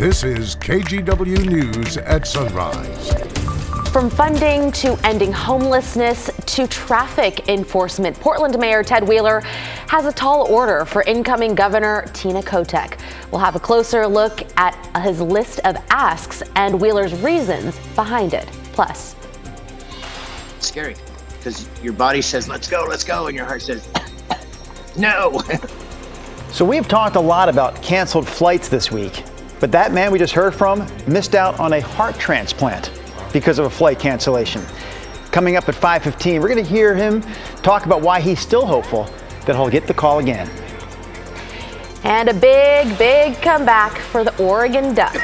This is KGW News at Sunrise. From funding to ending homelessness to traffic enforcement, Portland Mayor Ted Wheeler has a tall order for incoming Governor Tina Kotek. We'll have a closer look at his list of asks and Wheeler's reasons behind it. Plus, it's scary because your body says, let's go, and your heart says, no. So we've talked a lot about canceled flights this week, but that man we just heard from missed out on a heart transplant because of a flight cancellation. Coming up at 5:15, we're going to hear him talk about why he's still hopeful that he'll get the call again. And a big comeback for the Oregon Ducks.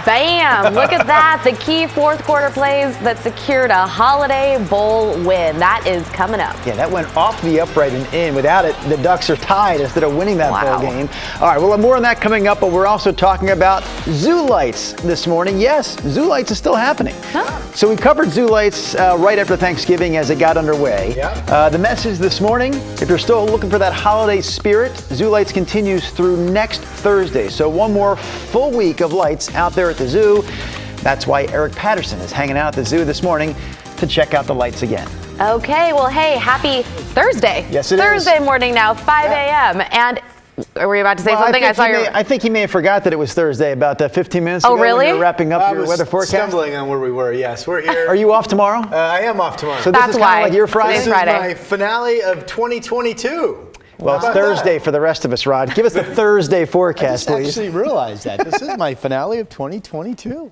Bam! Look at that. The key fourth quarter plays that secured a Holiday Bowl win. That is coming up. Yeah, that went off the upright and in. Without it, the Ducks are tied instead of winning that bowl game. All right, we'll have more on that coming up, but we're also talking about zoo lights this morning. Yes, zoo lights is still happening. Huh? So we covered zoo lights right after Thanksgiving as it got underway. Yeah. The message this morning, if you're still looking for that holiday spirit, zoo lights continues through next Thursday. So one more full week of lights out there at the zoo. That's why Eric Patterson is hanging out at the zoo this morning to check out the lights again. Okay, well, hey, happy Thursday. Yes, it is. Thursday morning now, 5 a.m. And were you about to say something? I think he may have forgot that it was Thursday about 15 minutes ago. Oh, really? When you were wrapping up your weather forecast. Stumbling on where we were. Yes, we're here. Are you off tomorrow? I am off tomorrow. So this is kind of like your Friday? This is my finale of 2022. Well, it's Thursday for the rest of us, Rod. Give us the Thursday forecast, please. I just actually realized that. This is my finale of 2022.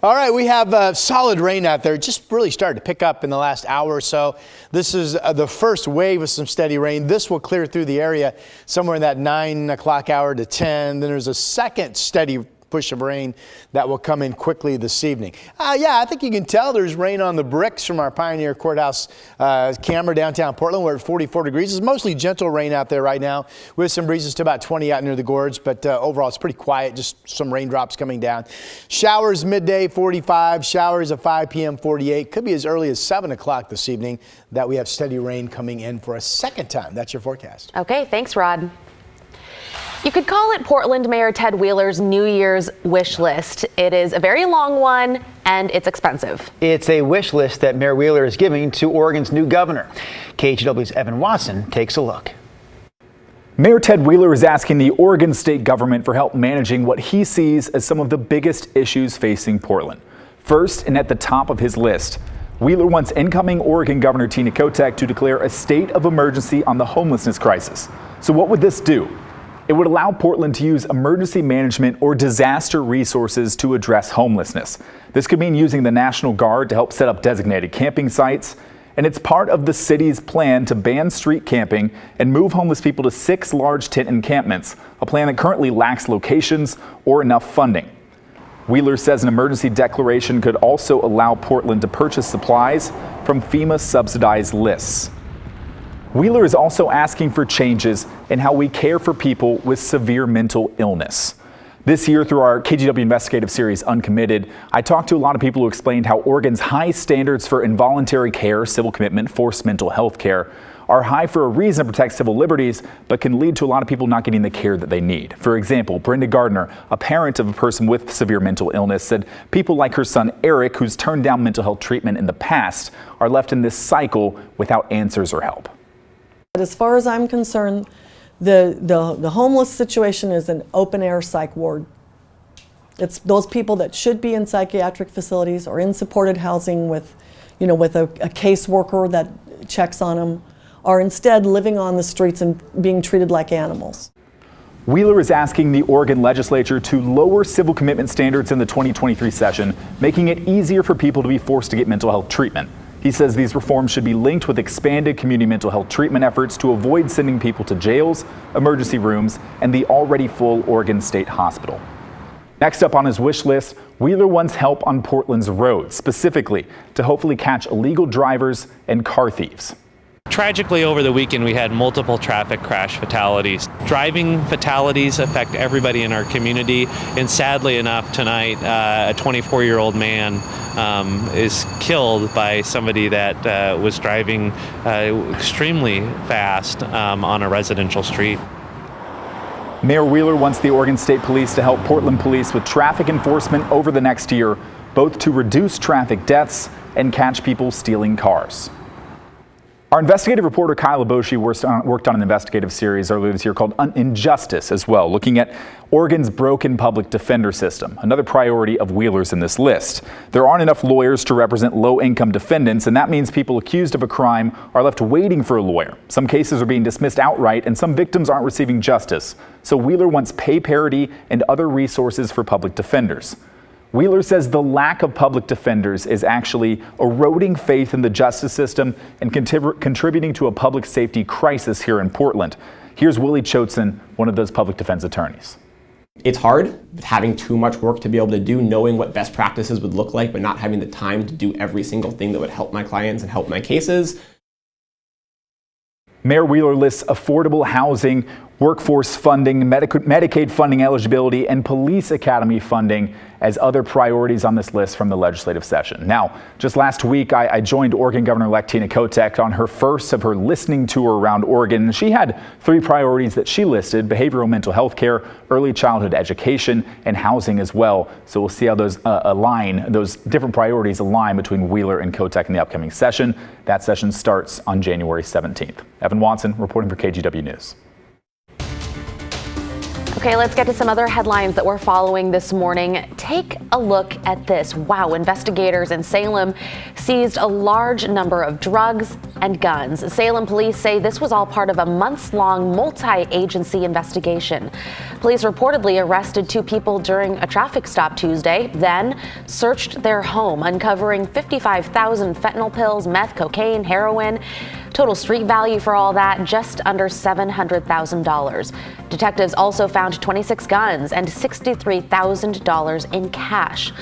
All right, we have solid rain out there. Just really started to pick up in the last hour or so. This is the first wave of some steady rain. This will clear through the area somewhere in that 9 o'clock hour to 10. Then there's a second steady push of rain that will come in quickly this evening. Yeah, I think you can tell there's rain on the bricks from our Pioneer Courthouse camera downtown Portland. We're at 44 degrees. It's mostly gentle rain out there right now with some breezes to about 20 out near the gorge, but overall it's pretty quiet, just some raindrops coming down. Showers midday 45, showers at 5 p.m. 48. Could be as early as 7 o'clock this evening that we have steady rain coming in for a second time. That's your forecast. Okay, thanks, Rod. You could call it Portland Mayor Ted Wheeler's New Year's wish list. It is a very long one and it's expensive. It's a wish list that Mayor Wheeler is giving to Oregon's new governor. KGW's Evan Watson takes a look. Mayor Ted Wheeler is asking the Oregon state government for help managing what he sees as some of the biggest issues facing Portland. First, and at the top of his list, Wheeler wants incoming Oregon Governor Tina Kotek to declare a state of emergency on the homelessness crisis. So what would this do? It would allow Portland to use emergency management or disaster resources to address homelessness. This could mean using the National Guard to help set up designated camping sites. And it's part of the city's plan to ban street camping and move homeless people to 6 large tent encampments, a plan that currently lacks locations or enough funding. Wheeler says an emergency declaration could also allow Portland to purchase supplies from FEMA subsidized lists. Wheeler is also asking for changes in how we care for people with severe mental illness. This year, through our KGW investigative series, Uncommitted, I talked to a lot of people who explained how Oregon's high standards for involuntary care, civil commitment, forced mental health care are high for a reason to protect civil liberties, but can lead to a lot of people not getting the care that they need. For example, Brenda Gardner, a parent of a person with severe mental illness, said people like her son Eric, who's turned down mental health treatment in the past, are left in this cycle without answers or help. As far as I'm concerned, the homeless situation is an open-air psych ward. It's those people that should be in psychiatric facilities or in supported housing with a caseworker that checks on them, are instead living on the streets and being treated like animals. Wheeler is asking the Oregon legislature to lower civil commitment standards in the 2023 session, making it easier for people to be forced to get mental health treatment. He says these reforms should be linked with expanded community mental health treatment efforts to avoid sending people to jails, emergency rooms, and the already full Oregon State Hospital. Next up on his wish list, Wheeler wants help on Portland's roads, specifically to hopefully catch illegal drivers and car thieves. Tragically, over the weekend, we had multiple traffic crash fatalities. Driving fatalities affect everybody in our community, and sadly enough, tonight, a 24-year-old man is killed by somebody that was driving extremely fast on a residential street. Mayor Wheeler wants the Oregon State Police to help Portland police with traffic enforcement over the next year, both to reduce traffic deaths and catch people stealing cars. Our investigative reporter Kyle Aboshi worked on an investigative series earlier this year called Injustice as well, looking at Oregon's broken public defender system, another priority of Wheeler's in this list. There aren't enough lawyers to represent low-income defendants, and that means people accused of a crime are left waiting for a lawyer. Some cases are being dismissed outright, and some victims aren't receiving justice. So Wheeler wants pay parity and other resources for public defenders. Wheeler says the lack of public defenders is actually eroding faith in the justice system and contributing to a public safety crisis here in Portland. Here's Willie Choatson, one of those public defense attorneys. It's hard having too much work to be able to do, knowing what best practices would look like, but not having the time to do every single thing that would help my clients and help my cases. Mayor Wheeler lists affordable housing, workforce funding, Medicaid funding eligibility, and police academy funding as other priorities on this list from the legislative session. Now, just last week, I joined Oregon Governor-elect Tina Kotek on her first of her listening tour around Oregon. She had 3 priorities that she listed: behavioral mental health care, early childhood education, and housing as well. So we'll see how those those different priorities align between Wheeler and Kotek in the upcoming session. That session starts on January 17th. Evan Watson reporting for KGW News. Okay, let's get to some other headlines that we're following this morning. Take a look at this. Wow, investigators in Salem seized a large number of drugs and guns. Salem police say this was all part of a months-long multi-agency investigation. Police reportedly arrested 2 people during a traffic stop Tuesday, then searched their home, uncovering 55,000 fentanyl pills, meth, cocaine, heroin. Total street value for all that, just under $700,000. Detectives also found 26 guns and $63,000 in cash.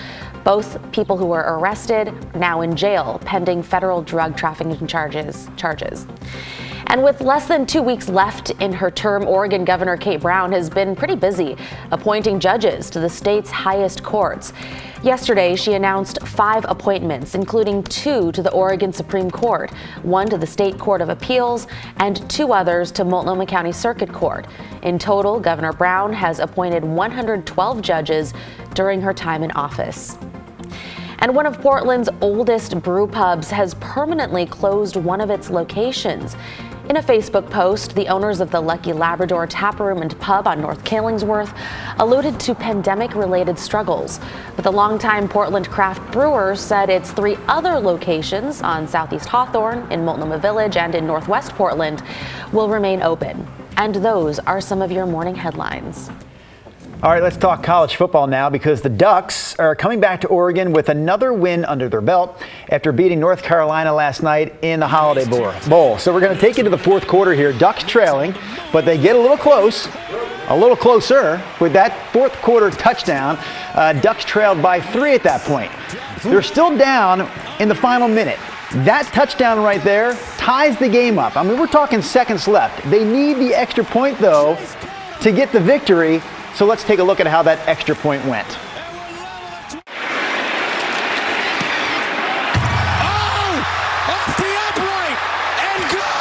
Both people who were arrested now in jail pending federal drug trafficking charges. And with less than 2 weeks left in her term, Oregon Governor Kate Brown has been pretty busy appointing judges to the state's highest courts. Yesterday, she announced 5 appointments, including 2 to the Oregon Supreme Court, 1 to the State Court of Appeals, and 2 others to Multnomah County Circuit Court. In total, Governor Brown has appointed 112 judges during her time in office. And one of Portland's oldest brew pubs has permanently closed one of its locations. In a Facebook post, the owners of the Lucky Labrador Tap Room and Pub on North Killingsworth alluded to pandemic-related struggles. But the longtime Portland craft brewer said its 3 other locations on Southeast Hawthorne, in Multnomah Village, and in Northwest Portland will remain open. And those are some of your morning headlines. All right, let's talk college football now, because the Ducks are coming back to Oregon with another win under their belt after beating North Carolina last night in the Holiday Bowl. So we're going to take you to the 4th quarter here. Ducks trailing, but they get a little closer with that 4th quarter touchdown. Ducks trailed by 3 at that point. They're still down in the final minute. That touchdown right there ties the game up. I mean, we're talking seconds left. They need the extra point, though, to get the victory. So let's take a look at how that extra point went.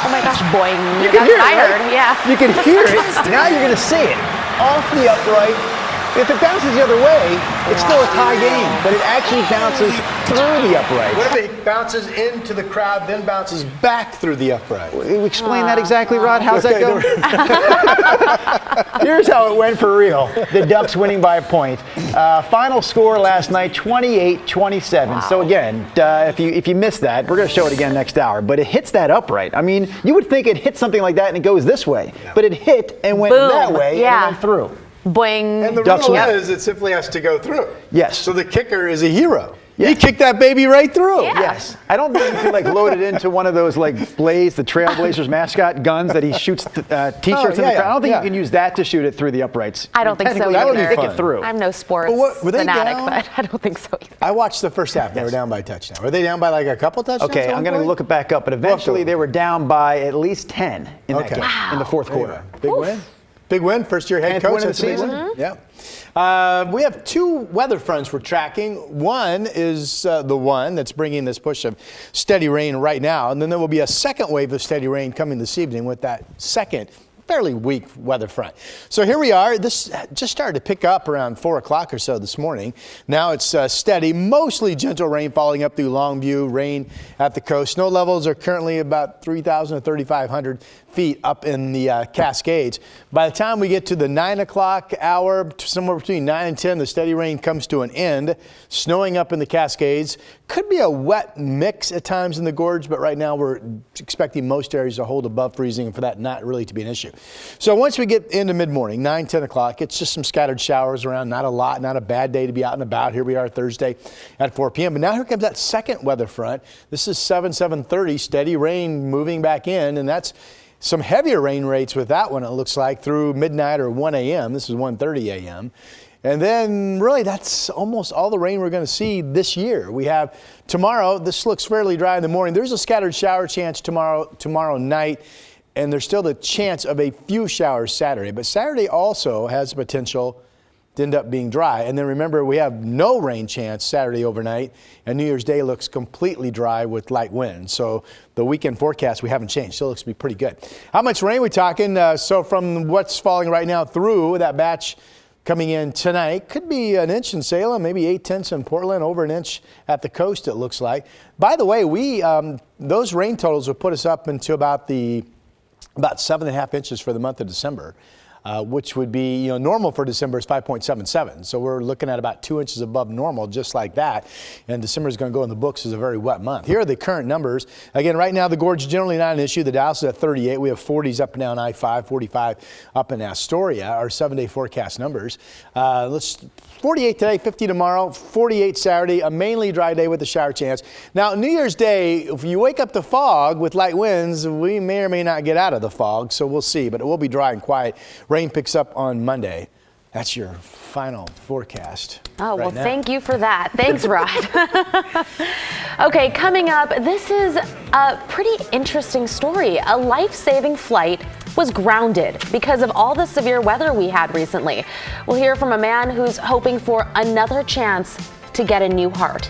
Oh my gosh, boing. You can hear it, right? Yeah. You can hear it. Now you're going to see it. Off the upright. If it bounces the other way, it's still a tie game, but it actually bounces through the upright. What if it bounces into the crowd, then bounces back through the upright? Explain that exactly, Rod. How's that go? Here's how it went for real. The Ducks winning by a point. Final score last night, 28-27. Wow. So again, if you missed that, we're going to show it again next hour. But it hits that upright. I mean, you would think it hit something like that and it goes this way. Yeah. But it hit and went that way and went through. Boing. And the rule is it simply has to go through. Yes. So the kicker is a hero. He kicked that baby right through. Yeah. Yes. I don't think you can like load it into one of those like Blaze, the Trailblazers mascot guns that he shoots T-shirts in the crowd. I don't think you can use that to shoot it through the uprights. I don't think so Technically, That would be either. kick fun. it through. I'm no sports Were they fanatic, down? but I don't think so either. I watched the first half. They were down by a touchdown. Were they down by like a couple touchdowns? Okay, at I'm one going to point? look it back up, but eventually they were down by at least 10 in that game in the fourth quarter. Big win. Big win. First year head 10th coach win of the That's a big season. win. Yeah. We have two weather fronts we're tracking. One is the one that's bringing this push of steady rain right now, and then there will be a second wave of steady rain coming this evening with that second fairly weak weather front. So here we are. This just started to pick up around 4 o'clock or so this morning. Now it's steady, mostly gentle rain falling up through Longview, rain at the coast. Snow levels are currently about 3,000 to 3,500 feet up in the Cascades. By the time we get to the 9 o'clock hour, somewhere between 9 and 10, the steady rain comes to an end. Snowing up in the Cascades. Could be a wet mix at times in the gorge, but right now we're expecting most areas to hold above freezing and for that not really to be an issue. So once we get into mid-morning, 9, 10 o'clock, it's just some scattered showers around, not a lot, not a bad day to be out and about. Here we are Thursday at 4 p.m. But now here comes that second weather front. This is 7:30, steady rain moving back in, and that's some heavier rain rates with that one, it looks like, through midnight or 1 a.m. This is 1:30 a.m. And then really that's almost all the rain we're going to see this year. We have tomorrow, this looks fairly dry in the morning. There's a scattered shower chance tomorrow night, and there's still the chance of a few showers Saturday. But Saturday also has potential to end up being dry. And then remember, we have no rain chance Saturday overnight, and New Year's Day looks completely dry with light winds. So the weekend forecast we haven't changed. Still looks to be pretty good. How much rain we talking? So from what's falling right now through that batch coming in tonight, could be an inch in Salem, maybe 8/10 in Portland, over an inch at the coast it looks like. By the way, we those rain totals will put us up into about 7.5 inches for the month of December. Which would be, normal for December is 5.77. So we're looking at about 2 inches above normal, just like that. And December is going to go in the books as a very wet month. Here are the current numbers. Again, right now, the gorge is generally not an issue. The Dallas is at 38. We have 40s up and down I-5, 45 up in Astoria, our 7-day forecast numbers. 48 today, 50 tomorrow, 48 Saturday, a mainly dry day with a shower chance. Now, New Year's Day, if you wake up to fog with light winds, we may or may not get out of the fog, so we'll see. But it will be dry and quiet. Rain picks up on Monday. That's your final forecast. Oh, well, now. thank you for that. Thanks, Rod. Okay, coming up, this is a pretty interesting story. A life-saving flight was grounded because of all the severe weather we had recently. We'll hear from a man who's hoping for another chance to get a new heart.